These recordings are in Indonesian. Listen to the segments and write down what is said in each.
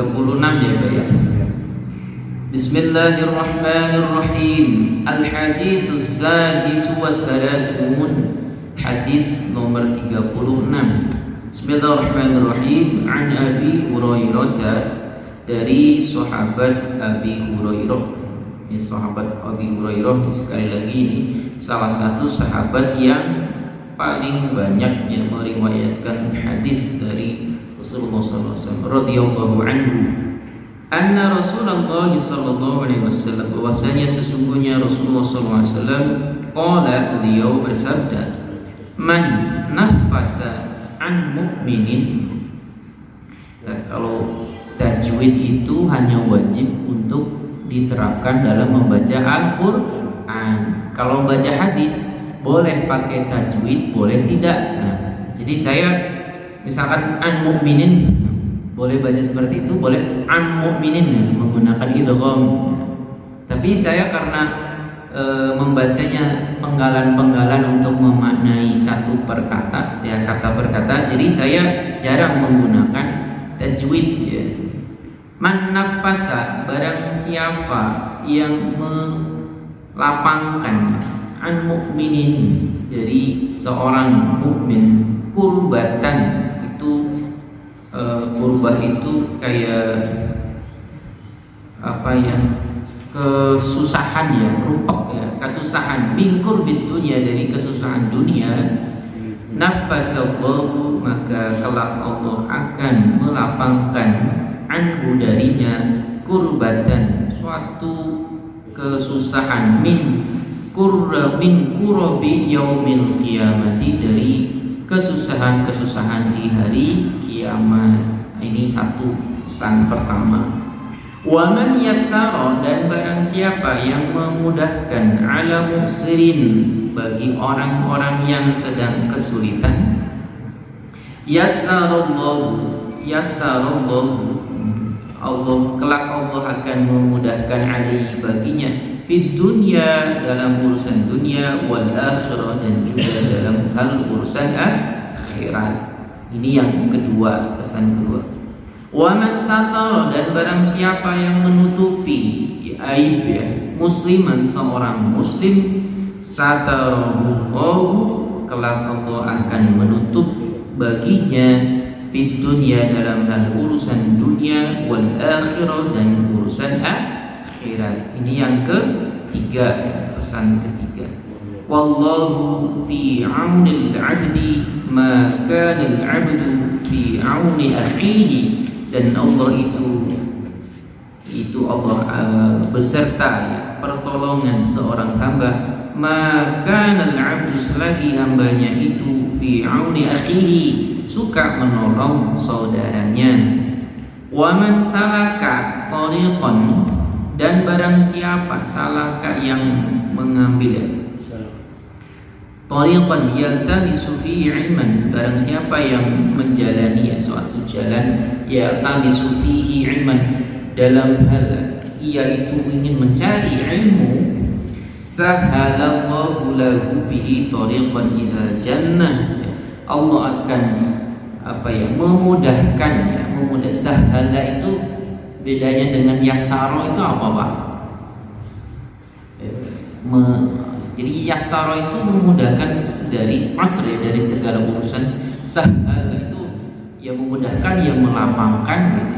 ya Pak ya. Bismillahirrahmanirrahim. Al-haditsus sadisu wassalasun. Hadis nomor 36. Bismillahirrahmanirrahim. An Abi Hurairah, dari sahabat Abi Hurairah. Ini sahabat Abi Hurairah sekali lagi ini salah satu sahabat yang paling banyak yang meriwayatkan hadis dari Rasulullah SAW radhiyallahu anhu. Anna Rasulullah sallallahu alaihi wasallam, bahwasanya sesungguhnya Rasulullah sallallahu alaihi wasallam qala, beliau bersabda, man nafasa an mu'minin. Kalau tajwid itu hanya wajib untuk diterapkan dalam membaca Al-Qur'an. Kalau baca hadis boleh pakai tajwid, boleh tidak. Nah, jadi saya misalkan an mu'minin boleh baca seperti itu, boleh an mu'minin menggunakan idgham. Tapi saya karena membacanya penggalan-penggalan untuk memaknai satu perkata, ya kata per kata, jadi saya jarang menggunakan tajwid ya. Man nafasa, barang siapa yang melapangkan an mu'minin, dari seorang mukmin, kurbatan itu kurbah itu kayak apa ya, kesusahan ya, rupek ya, kesusahan, mingkur bitunya, dari kesusahan dunia. Nafasallahu, maka kelak Allah akan melapangkan anhu, darinya, kurbatan, suatu kesusahan, min kurabi yaumil qiyamati, dari kesusahan-kesusahan di hari kiamat. Ini satu pesan pertama. Wa man yassara, dan barang siapa yang memudahkan, ala muksirin, bagi orang-orang yang sedang kesulitan, yassarallahu, Allah, kelak Allah akan memudahkan alaihi, baginya, fid dunya, dalam urusan dunia, wal akhirah, dan juga dalam hal urusan akhirat. Ini yang kedua, pesan kedua. Wa man satara, dan barang siapa yang menutupi aib ya, musliman, seorang muslim, satarahu Allah, kelak Allah akan menutup baginya, fid dunya, dalam hal urusan dunia, wal akhirah, dan urusan akhirat. Ini yang ketiga ya, pesan ketiga. Wallahu fi aunil abdi ma kana al abdu fi auni akhihi, dan Allah itu Allah beserta ya, pertolongan seorang hamba, maka al abdu, selagi hambanya itu, fi auni akhihi, suka menolong saudaranya. Wa man salaka tariqan, dan barang siapa, salaka yang mengambil, tariqan yaltamisu fihi ilman, barang siapa yang menjalani suatu jalan, yaltamisu fihi ilman, dalam hal ia itu ingin mencari ilmu, sahalallahu lahu bihi tariqan ila jannah, Allah akan memudahkan ya, sahala itu bedanya dengan yasaro itu apa Pak? Jadi yasaro itu memudahkan dari asr, dari segala urusan. Sahala itu yang memudahkan, yang melapangkan gitu.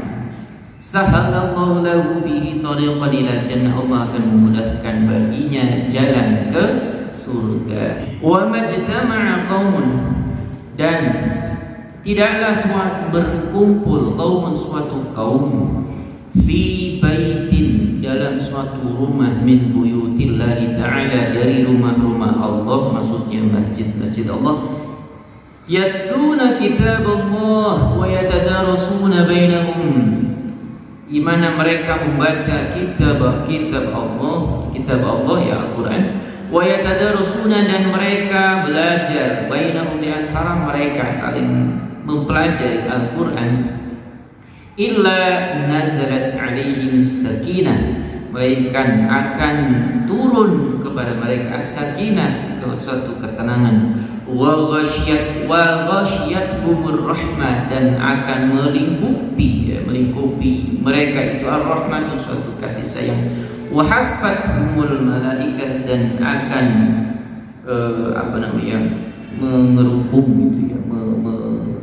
Sahalallahu lahu bihi tariqan ila jannah, Allah akan memudahkan baginya jalan ke surga. Wa majtama'a qaumun, dan tidaklah berkumpul suatu kaum, fi baitin, dalam suatu rumah, min buyutillahi ta'ala, dari rumah-rumah Allah, maksudnya masjid-masjid Allah, yatluna kitab Allah wa yatadarasuna bainahum, di mana mereka membaca kitab Allah ya, Al-Quran, wa yatadarasuna, dan mereka belajar, bainahum, di antara mereka saling mempelajari Al-Quran, illa nazalat alaihim sakinah, melainkan akan turun kepada mereka as-sakinah, suatu ketenangan, wa ghashiyatuhumur rahmah, dan akan melingkupi mereka itu ar-rahmah, itu suatu kasih sayang. Wa haffathumul malaikah, dan akan mengerubung gitu ya,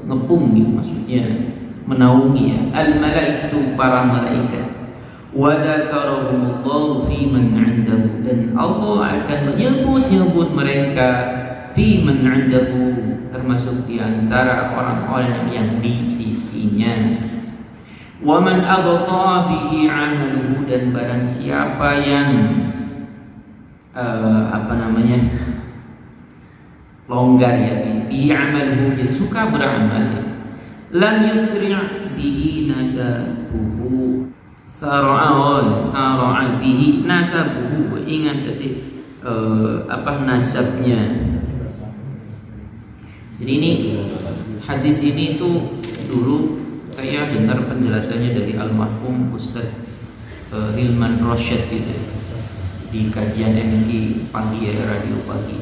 mengepung gitu, maksudnya menaungi ya, al malaikatu, para malaikat. Wa dzakarahumullahu fi man 'indahu, dan Allah akan menyebut mereka fi man 'indahu, termasuk di antara orang-orang yang di sisinya. Wa man abqa bihi 'amaluhu, dan barang siapa yang longgar ya, bihi 'amaluhu, jadi suka beramal ya. Lam yusri' bihi nasabuhu, sara'a bihi nasabuhu, ingat sih nasabnya. Jadi ini hadis ini tuh dulu saya dengar penjelasannya dari almarhum Ustadz Hilman Rosyad gitu, di kajian MG pagi ya, radio pagi.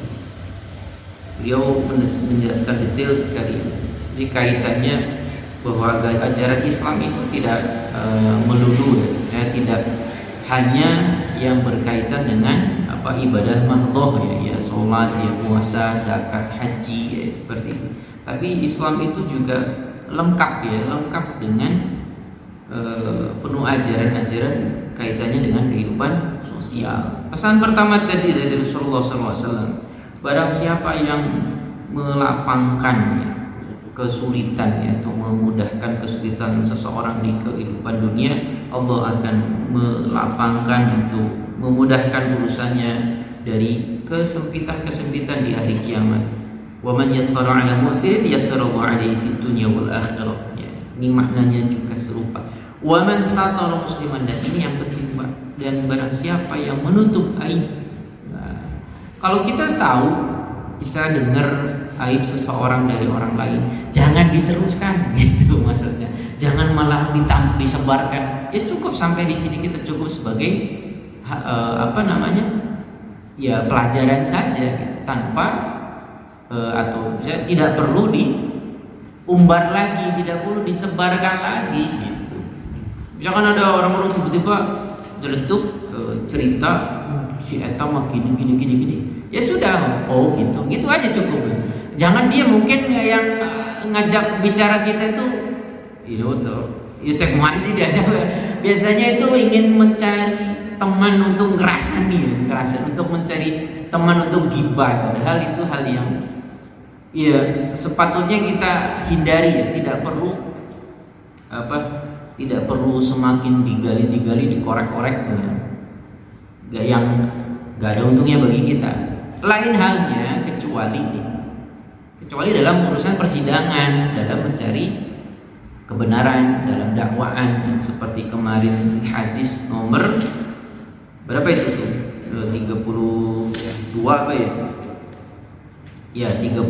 Beliau menjelaskan detail sekali. Jadi kaitannya bahwa ajaran Islam itu tidak melulu ya, saya tidak hanya yang berkaitan dengan ibadah mahdhah ya, sholat ya, puasa, zakat, haji ya, seperti itu. Tapi Islam itu juga lengkap dengan penuh ajaran-ajaran kaitannya dengan kehidupan sosial. Pesan pertama tadi dari Rasulullah SAW, barang siapa yang melapangkan ya, kesulitan ya, atau memudahkan kesulitan seseorang di kehidupan dunia, Allah akan melapangkan itu, memudahkan urusannya dari kesempitan-kesempitan di hari kiamat. Wa man yassara 'ala mu'sir yassarahu 'alaihi fid dunya wal akhirah. Ya, ini maknanya juga serupa. Wa man satara musliman, dan ini yang penting Pak, dan barang siapa yang menutup aib. Nah, kalau kita tahu, kita dengar aib seseorang dari orang lain, jangan diteruskan gitu maksudnya. Jangan malah disebarkan. Ya cukup sampai di sini, kita cukup sebagai ya pelajaran saja, tanpa atau tidak perlu diumbar lagi, tidak perlu disebarkan lagi gitu. Misalkan ada orang-orang tiba-tiba jeletuk cerita si eta mah gini, ya sudah, gitu aja cukup. Jangan dia mungkin yang ngajak bicara kita itu masih diajak. Biasanya itu ingin mencari teman untuk ngerasani, untuk mencari teman untuk gibah. Padahal itu hal yang ya sepatutnya kita hindari ya, tidak perlu semakin digali, dikorek-korek ya. Yang gak ada untungnya bagi kita. Lain halnya kecuali dalam urusan persidangan, dalam mencari kebenaran, dalam dakwaan, yang seperti kemarin hadis nomor berapa itu tuh? 32 apa ya? Ya 32.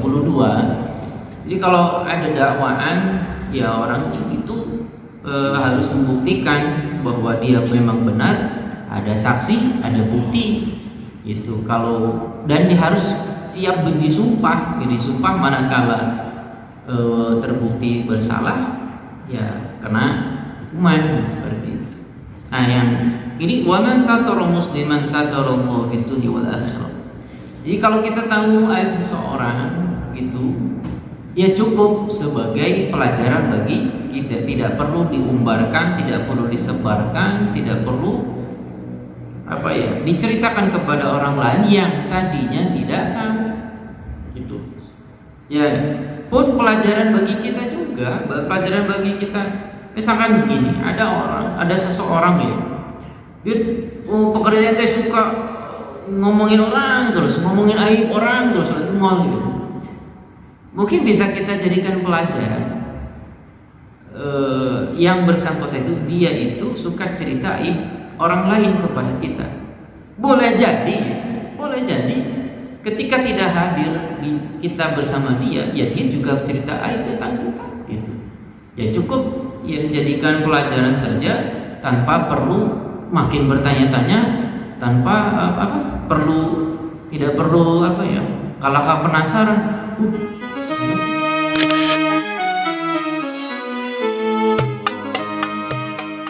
Jadi kalau ada dakwaan, ya orang itu harus membuktikan bahwa dia memang benar, ada saksi, ada bukti itu. Dan dia harus siap disumpah manakala terbukti bersalah, ya kena hukuman seperti itu. Nah, yang ini wa man satara musliman satarallahu fid dunya wal akhirah. Jadi kalau kita tahu aib seseorang gitu, ya cukup sebagai pelajaran bagi kita, tidak perlu diumbarkan, tidak perlu disebarkan, tidak perlu diceritakan kepada orang lain yang tadinya tidak tahu gitu. Ya pun pelajaran bagi kita juga, misalkan begini, ada seseorang ya, dia pekerjaan teh suka ngomongin orang terus, ngomongin aib orang terus, gitu. Mungkin bisa kita jadikan pelajaran. Yang bersangkutan itu, dia itu suka cerita aib orang lain kepada kita. Boleh jadi ketika tidak hadir kita bersama dia, ya dia juga cerita aib tentang kita gitu. Ya cukup ya jadikan pelajaran saja, tanpa perlu makin bertanya-tanya, tanpa tidak perlu kalau penasaran,